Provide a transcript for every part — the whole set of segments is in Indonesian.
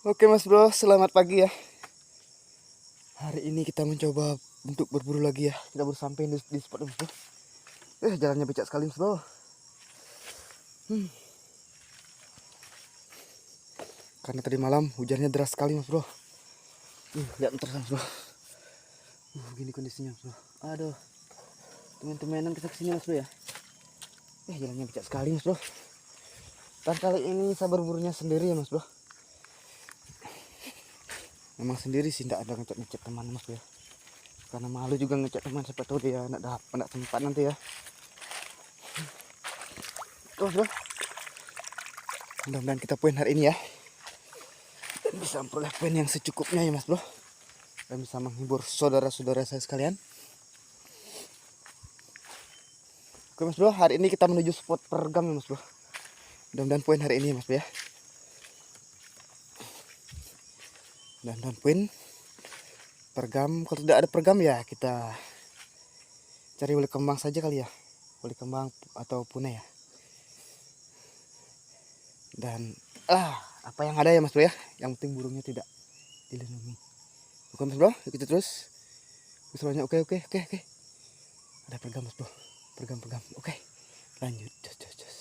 Oke mas bro, selamat pagi ya. Hari ini kita mencoba untuk berburu lagi ya. Kita baru sampai di spot mas bro. Jalannya becek sekali mas bro. Karena tadi malam hujannya deras sekali mas bro. Lihat terus mas bro. Gini kondisinya mas bro. Aduh, teman-temanan kita kesini mas bro ya. Jalannya becek sekali mas bro. Dan kali ini saya berburunya sendiri ya mas bro. Memang sendiri sih, tidak ada ngecek teman mas bro ya. Karena malu juga ngecek teman, siapa tahu dia tidak tempat nanti ya. Tuh bro, mudah-mudahan kita poin hari ini ya, dan bisa memperoleh poin yang secukupnya ya mas bro, dan bisa menghibur saudara-saudara saya sekalian. Oke mas bro, hari ini kita menuju spot pergam ya mas bro. Mudah-mudahan poin hari ini ya mas bro ya. Mudah-mudahan poin pergam. Kalau tidak ada pergam ya kita cari uli kembang saja kali ya, uli kembang atau punai ya. Dan apa yang ada ya mas bro ya, yang penting burungnya tidak dilindungi. Oke mas bro, ikuti terus usulnya. Oke. Ada pergam mas bro, pergam. Oke, lanjut. Jos.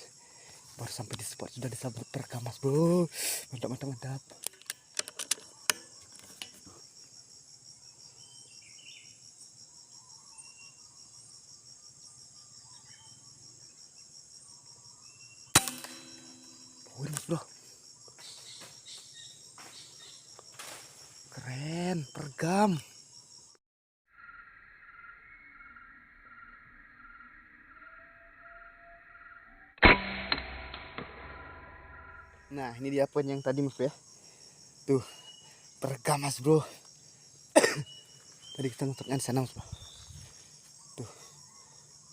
Baru sampai di spot sudah disambut pergam mas bro. Mantap. Poin mas bro, keren, pergam. Nah ini dia poin yang tadi mas bro ya. Tuh pergam mas bro. Tadi kita nutupnya di sana mas bro. Tuh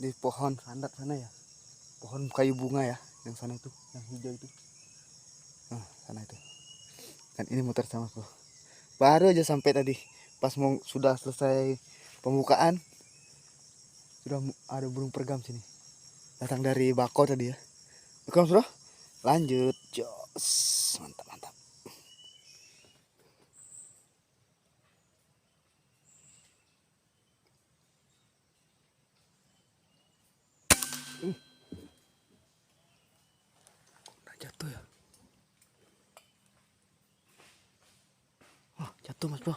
di pohon sandat sana ya, pohon kayu bunga ya, yang sana itu, yang hijau itu. Nah sana itu. Dan ini muter sama mas bro. Baru aja sampai tadi, pas sudah selesai pembukaan, sudah ada burung pergam sini, datang dari bako tadi ya. Oke mas bro, lanjut. Jos, mantap. Udah jatuh ya. Jatuh mas bro.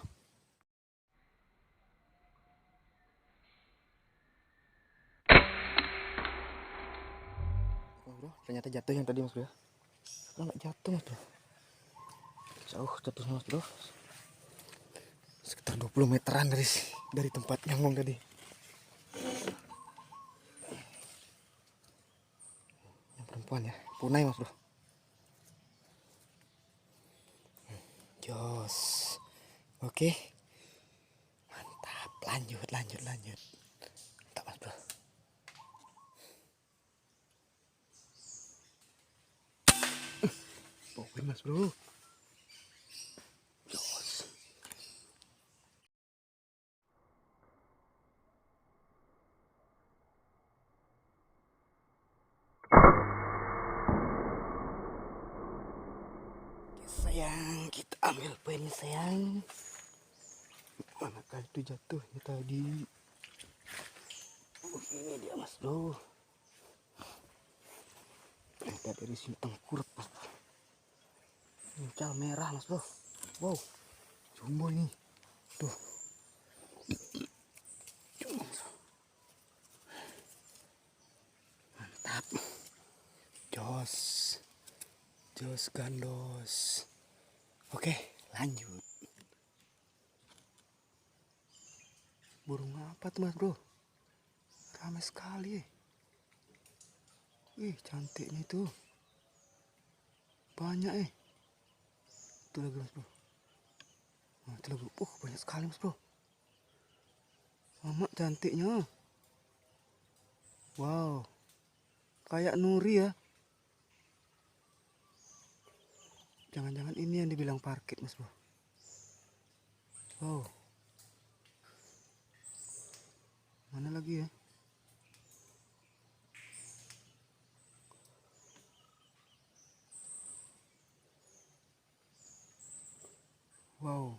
Bro, ternyata jatuh yang tadi mas bro. Nggak jatuh mas bro, jauh jatuh mas bro, sekitar 20 meteran dari tempat nyambung tadi. Yang perempuan ya, punai mas bro. Jos, oke, mantap. Lanjut. Mantap mas bro. Poin mas bro. Jos. Oke, sayang, kita ambil poinnya sayang. Manakah itu jatuhnya tadi? Ini dia mas bro. Ada dari sini tengkurap mas bro. Muncul merah mas bro. Wow, jumbo ini. Tuh. Mantap. Jos gandos. Oke, lanjut. Burung apa tuh mas bro? Ramai sekali. Cantiknya itu. Banyak Itu lagi mas bro. Nah, itu lagi. Banyak sekali mas bro. Amat cantiknya. Wow. Kayak nuri ya. Jangan-jangan ini yang dibilang parkit mas bro. Wow. Mana lagi ya? Wow,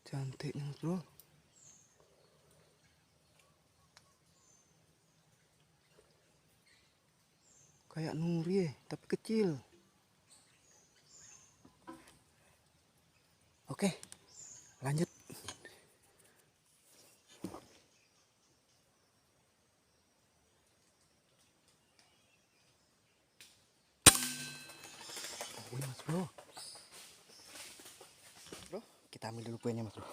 cantiknya mas bro. Kayak nuri tapi kecil. Oke, lanjut. Oh ini mas bro. Bro, kita ambil dulu kuenya mas bro.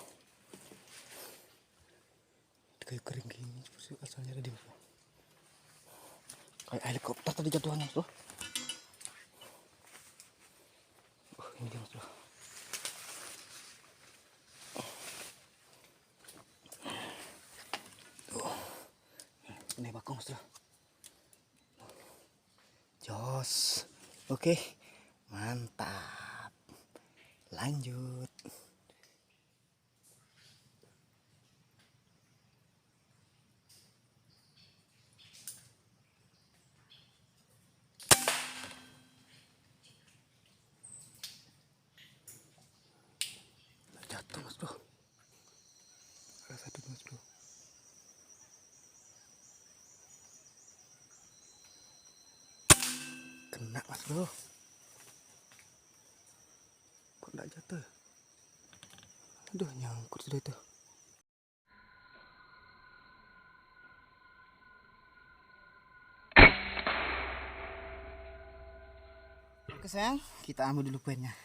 Kayak kering gini, asalnya ada di mas bro. Kayak helikopter tadi jatuhannya mas bro. Oh ini dia mas bro. Ini bakung mas bro. Jos. Oke, mantap. Lanjut. Jatuh mas bro. Ada satu mas bro. Kena mas bro. Kok enggak jatuh? Aduh nyangkut sudah itu. Oke sayang, kita ambil dulu kuenya.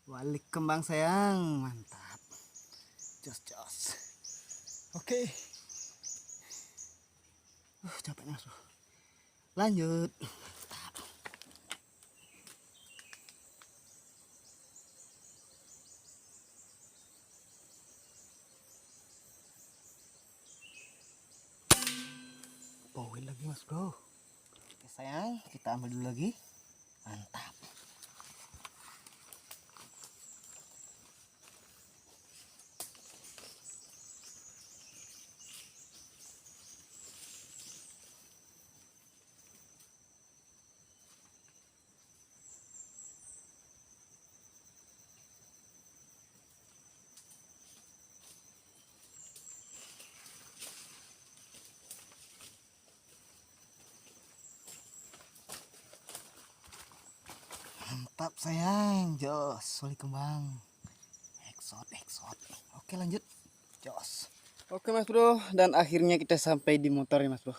Balik kembang sayang, mantap. Jos. Oke. Capeknya mas bro. Lanjut. Poin lagi mas bro. Oke sayang, kita ambil dulu lagi. Mantap. Mantap sayang, jos, soli kembang. Eksot. Oke lanjut, jos. Oke mas bro, dan akhirnya kita sampai di motor ya mas bro.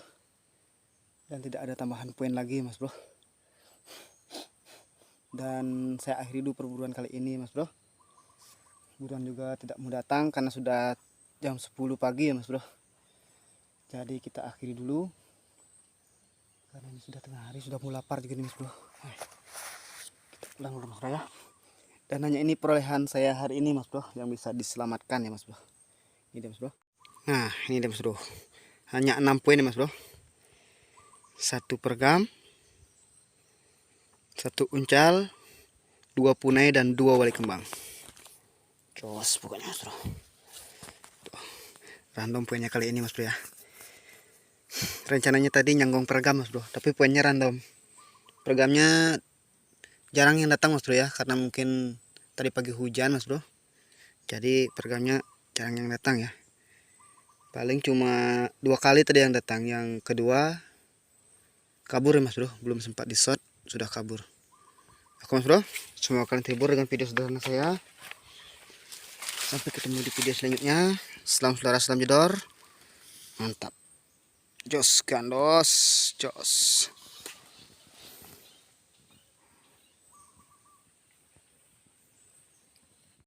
Dan tidak ada tambahan poin lagi mas bro. Dan saya akhiri dulu perburuan kali ini mas bro. Buruan juga tidak mau datang karena sudah jam 10 pagi ya mas bro. Jadi kita akhiri dulu. Karena ini sudah tengah hari, sudah mau lapar juga nih mas bro. Pulang dulu mas bro ya. Dan hanya ini perolehan saya hari ini mas bro, yang bisa diselamatkan ya mas bro. Ini dia mas bro. Nah ini dia mas bro. Hanya 6 poin ya mas bro. 1 pergam, 1 uncal, 2 punai dan 2 wali kembang. Jos pokoknya mas bro. Tuh, random poinnya kali ini mas bro ya. Rencananya tadi nyanggong pergam mas bro, tapi poinnya random. Pergamnya jarang yang datang mas bro ya, karena mungkin tadi pagi hujan mas bro. Jadi pergamnya jarang yang datang ya. Paling cuma 2 kali tadi yang datang. Yang kedua kabur ya mas bro, belum sempat di shot sudah kabur. Oke mas bro, semoga kalian terhibur dengan video sederhana saya. Sampai ketemu di video selanjutnya. Salam saudara, salam jedor. Mantap. Jos gandos, jos.